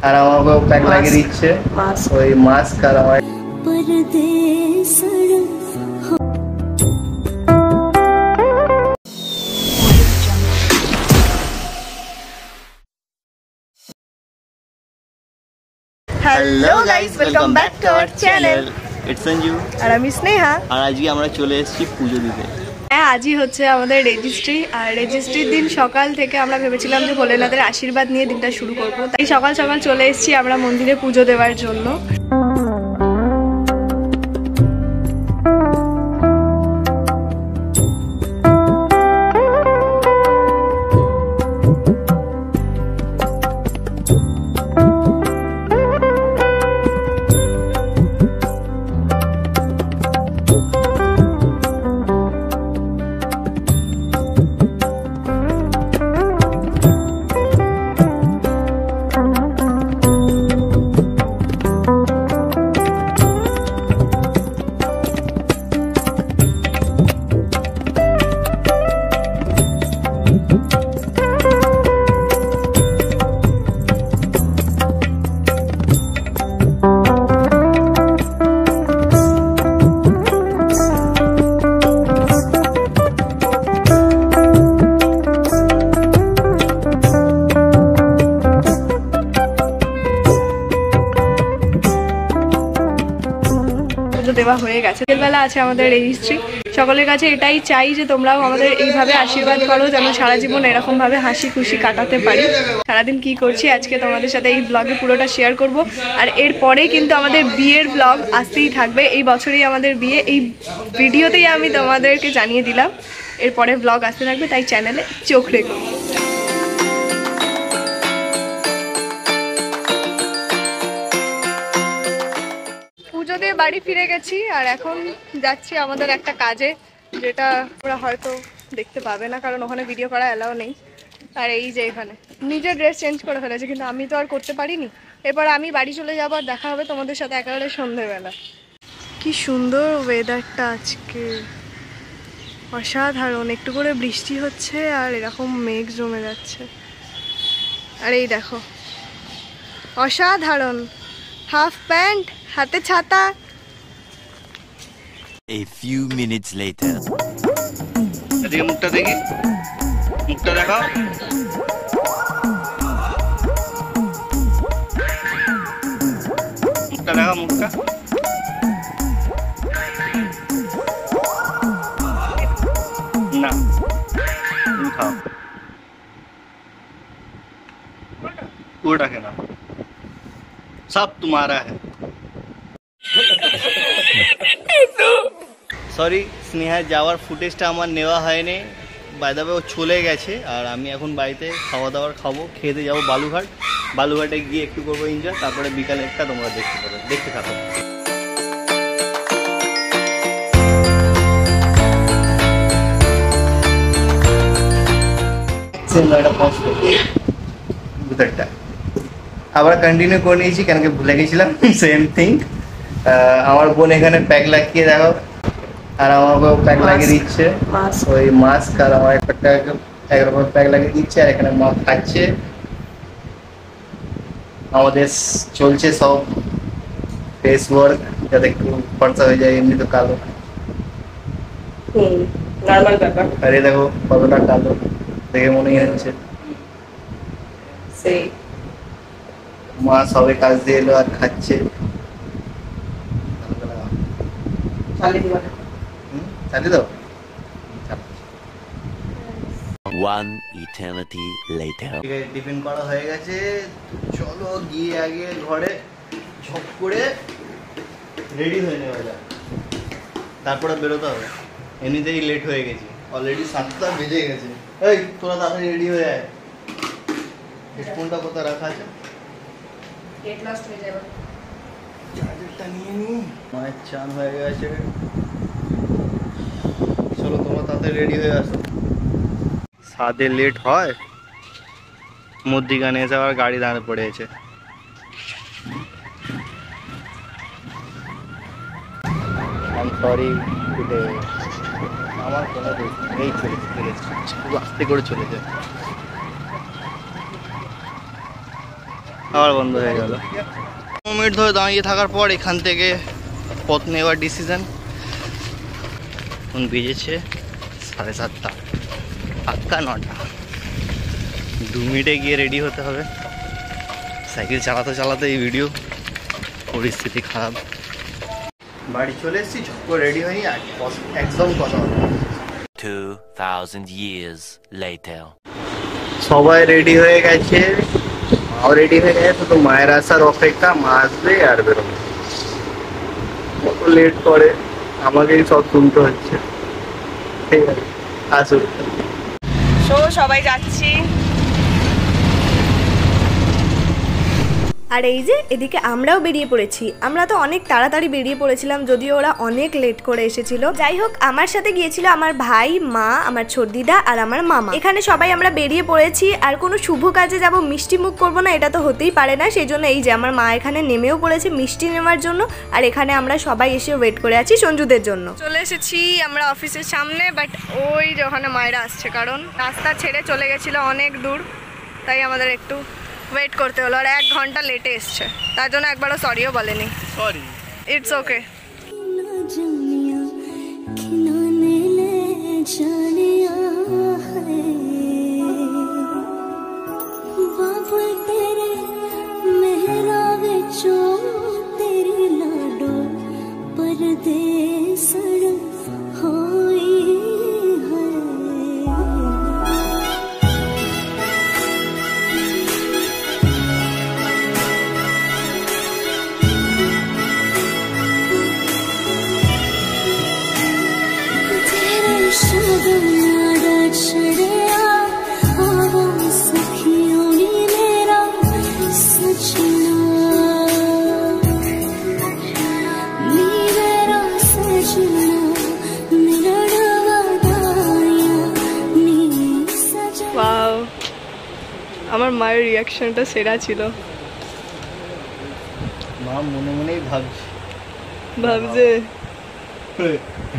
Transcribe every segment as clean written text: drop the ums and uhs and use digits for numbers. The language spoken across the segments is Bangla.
আর আমাকেও প্যাক লাগিয়ে দিচ্ছে ওই মাস্ক আর আমার hello guys, welcome back to our channel. It's Sanju আর আমি স্নেহা। আর আজকে আমরা চলে এসেছি পুজো দিতে। হ্যাঁ, আজই হচ্ছে আমাদের রেজিস্ট্রি। আর রেজিস্ট্রির দিন সকাল থেকে আমরা ভেবেছিলাম যে ভোলেনাথের আশীর্বাদ নিয়ে দিনটা শুরু করবো, তাই সকাল সকাল চলে এসেছি আমরা মন্দিরে পুজো দেওয়ার জন্য। দেওয়া হয়ে গেছে, বিকেলবেলা আছে আমাদের রেজিস্ট্রি। সকলের কাছে এটাই চাই যে তোমরাও আমাদের এইভাবে আশীর্বাদ করো, যেন সারা জীবন এরকম ভাবে হাসি খুশি কাটাতে পারি। সারাদিন কি করছি আজকে তোমাদের সাথে এই ব্লগে পুরোটা শেয়ার করব। আর এরপরে কিন্তু আমাদের বিয়ের ব্লগ আসতেই থাকবে। এই বছরেই আমাদের বিয়ে, এই ভিডিওতেই আমি তোমাদেরকে জানিয়ে দিলাম এরপরে ব্লগ আসতে থাকবে, তাই চ্যানেলে চোখ রেখো। পুজো দিয়ে বাড়ি ফিরে গেছি আর এখন যাচ্ছি আমাদের একটা কাজে, যেটা ওরা হয়তো দেখতে পাবে না কারণ ওখানে ভিডিও করা অ্যালাউ নেই। আর এই যে এখানে নিজের ড্রেস চেঞ্জ করে ফেলেছে, কিন্তু আমি তো আর করতে পারিনি। এবার আমি বাড়ি চলে যাবো আর দেখা হবে তোমাদের সাথে একেবারে সন্ধ্যেবেলা। কি সুন্দর ওয়েদারটা আজকে, অসাধারণ। একটু করে বৃষ্টি হচ্ছে আর এরকম মেঘ জমে যাচ্ছে। আর এই দেখো, অসাধারণ। হাফ প্যান্ট, হাতে ছাতা। A few minutes later. এদিকে মুখটা দেখি, মুখটা দেখাও। মুখটা দেখাও, মুখটা। না, তুমি খাও। পুরোটা খেলাম, সব তোমারা है। সরি, স্নেহা যাওয়ার ফুটেজটা আমার নেওয়া হয়নি। বাই দ্য ওয়ে ও চলে গেছে আর আমি এখন বাড়িতে খাওয়া দাওয়ার খাবো, খেতে যাবো বালুঘাট। বালুঘাটে গিয়ে একটু করবো এনজয়, তারপরে বিকালে একটা তোমরা দেখতে পাবে, দেখতে থাকো। ভিতরটা আবার কন্টিনিউ করে নিয়েছি, কেন কি ভুলে গেছিলাম। Same thing. আমার বোন এখানে প্যাক লাগিয়ে দেখো, আর আমাকেও প্যাক লাগিয়ে দিচ্ছে ওই মাস্ক, আর আমার একটা একরকম প্যাক লাগিয়ে দিচ্ছে। আর এখানে মা খাচ্ছে। আমাদের চলছে সব ফেস ওয়ার্ক, যাতে একটু ফর্সা হয়ে যায়, এমনি তো কালো। নরমাল ব্যাপার। আর এই দেখো কতটা কালো, দেখে মনেই হচ্ছে। সেই মা সবে কাজ দিয়ে এলো আর খাচ্ছে। চালিয়ে দাও। One eternity later. টিফিন করা হয়ে গেছে, চলো গিয়ে আগে ঘরে ঝপ করে রেডি হয়ে নেওয়া যাক, তারপরে বেরোতে হবে। এমনিতেই লেট হয়ে গেছি, অলরেডি 7টা বেজে গেছে। এই তোরা তাড়াতাড়ি রেডি হয়ে যায়। হেডফোনটা কোথায় রাখা আছে? গেট লস্ট হয়ে যাবে। চার্জারটা নিয়ে নি। মায়ের চান হয়ে গেছে, চলো তোমরা তাড়াতাড়ি রেডি হয়ে আসো। সাদে লেট হয়, মধ্যিখানে এসে আবার গাড়ি দাঁড়িয়ে পড়েছে। I'm sorry today. আমার কোনো দোষ নেই, চলেছে খুব আস্তে করে চলে যায়। আবার বন্ধ হয়ে গেল। 5 মিনিট ধরে দাঁড়িয়ে থাকার পর এখান থেকে পথ নেওয়ার ডিসিশন। এখন বেজেছে 7:30, 8টা 9টা। 2 মিনিটে গিয়ে রেডি হতে হবে। সাইকেল চালাতে চালাতে এই ভিডিও, পরিস্থিতি খারাপ। বাড়ি চলে এসেছি, ঝক্কর রেডি হয়নি, একদম কথা হবে। 2000 years later. সবাই রেডি হয়ে গেছে, মাও রেডি হয়ে গেছে, শুধু মায়ের আসার অপেক্ষা। মা আসবে আর বেরোবে। কত লেট করে, আমাকেই সব শুনতে হচ্ছে। ঠিক আছে, আসুন। সবাই যাচ্ছি। আর এই যে এদিকে আমরাও বেরিয়ে পড়েছি। আমরা তো অনেক তাড়াতাড়ি বেরিয়ে পড়েছিলাম, যদিও ওরা অনেক লেট করে এসেছিল। যাই হোক, আমার সাথে গিয়েছিল আমার ভাই, মা, আমার ছোটদিদা আর আমার মামা। এখানে সবাই আমরা বেরিয়ে পড়েছি। আর কোনো শুভ কাজে যাব, মিষ্টি মুখ করবো না, এটা তো হতেই পারে না। সেই জন্য এই যে আমার মা এখানে নেমেও পড়েছে মিষ্টি নেওয়ার জন্য। আর এখানে আমরা সবাই এসে ওয়েট করে আছি সঞ্জুদের জন্য। চলে এসেছি আমরা অফিসের সামনে, বাট ওই যে ওখানে মায়েরা আসছে, কারণ রাস্তা ছেড়ে চলে গেছিলো অনেক দূর, তাই আমাদের একটু ওয়েট করতে হলো। আর 1 ঘন্টা লেটে এসছে, তার জন্য একবারও সরিও বলেনি। Sorry, it's okay. আমার মায়ের রিয়াকশনটা সেরা ছিল। মা মনে মনেই ভাবছে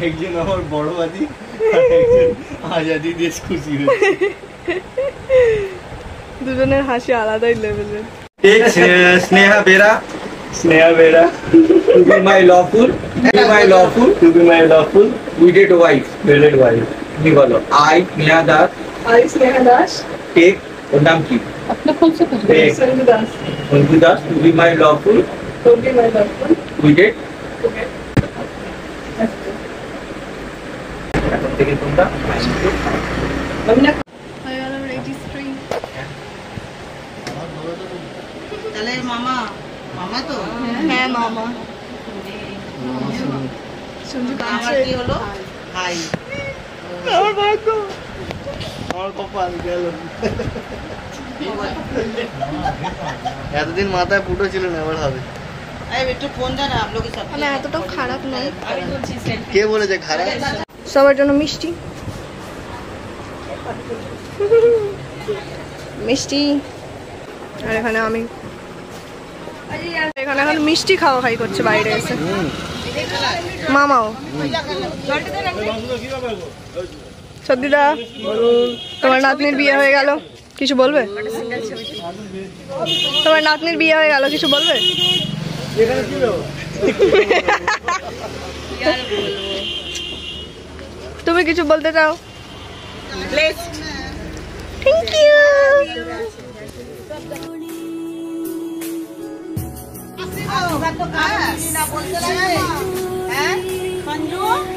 একজন আমার বড় বাদি, একজন আজাদি দেশ খুশি হয়েছে। দুজনের হাসি আলাদাই লেভেলের। Sneha Bera, to be my lawful, wedded wife. তুমি বলো, I Sneha Das, take ওর নাম কি? Sanju Das, to be my lawful, wedded. এখন থেকে তোমরা তাহলে মামা তো হ্যাঁ মামা। আমার কি হলো ভাই, আমার কপাল গেল। এতদিন মাথায় ফুটো ছিল না, এবার হবে। একটু ফোন দেন না, আপনাকে সব মানে এতটাও খারাপ নয়। কে বলেছে খারাপ? সবার জন্য মিষ্টি মিষ্টি। আর এখানে আমি এখানে এখন মিষ্টি খাওয়া খাই করছে বাইরে এসে। মামাও। সদ্দিদা, তোমার নাতনির বিয়ে হয়ে গেল, কিছু বলবে? তোমার নাতনির বিয়ে হয়ে গেল, কিছু বলবে? তুমি কিছু বলতে চাও? Thank you.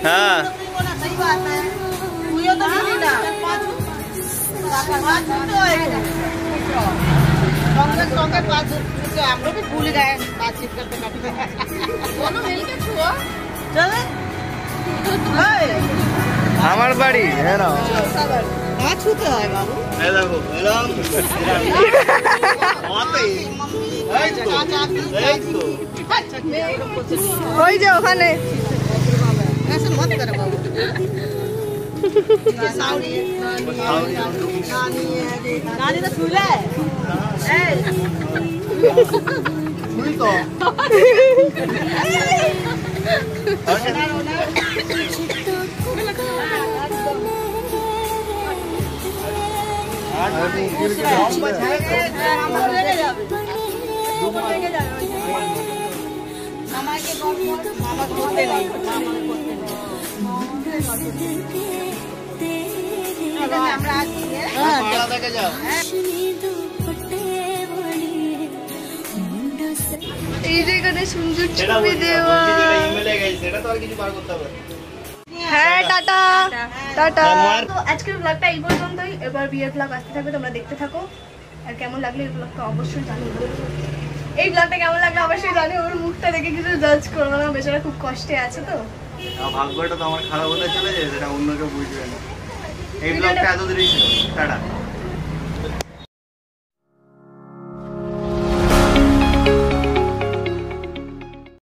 হ্যাঁ, हम लोग भी भूल गए बातचीत करते करते। दोनों मिलके छुओ, चल আমার বাড়ি। হ্যাঁ না, हाँ छूते हैं बाबू। এই দেখো এলাম। ওই যে ওখানে ऐसे मत करो बाबू। नानी तो छूले শুনি তো। উপর থেকে যাবে মামাকে কর মামা করতে নেই মামাকে করতে নেই আমরা আছি পাড়া থেকে যাও। এই যে এখানে সুন্দর সেটা ছবি বলছি না, দেওয়া। বলছি যেটা ইমেলে গেছে সেটা তো আর কিছু বার করতে হবে না। হ্যাঁ টাটা টাটা। হ্যাঁ, মার। তো আজকের ব্লগটা এই পর্যন্তই, এবার বিয়ের ব্লগ আসতে থাকবে, তোমরা দেখতে থাকো। আর কেমন লাগলো এই ব্লগটা অবশ্যই জানিও। এই ব্লগটা কেমন লাগলো অবশ্যই জানিও। ওর মুখটা দেখে কিছু জাজ করবো না, বেচারা খুব কষ্টে আছে তো। ভাগ্যটা তো আমার খারাপ হতে চলে যায়, সেটা অন্য কেউ বুঝবে না। এই ব্লগটা এত দূরই ছিল, টাটা।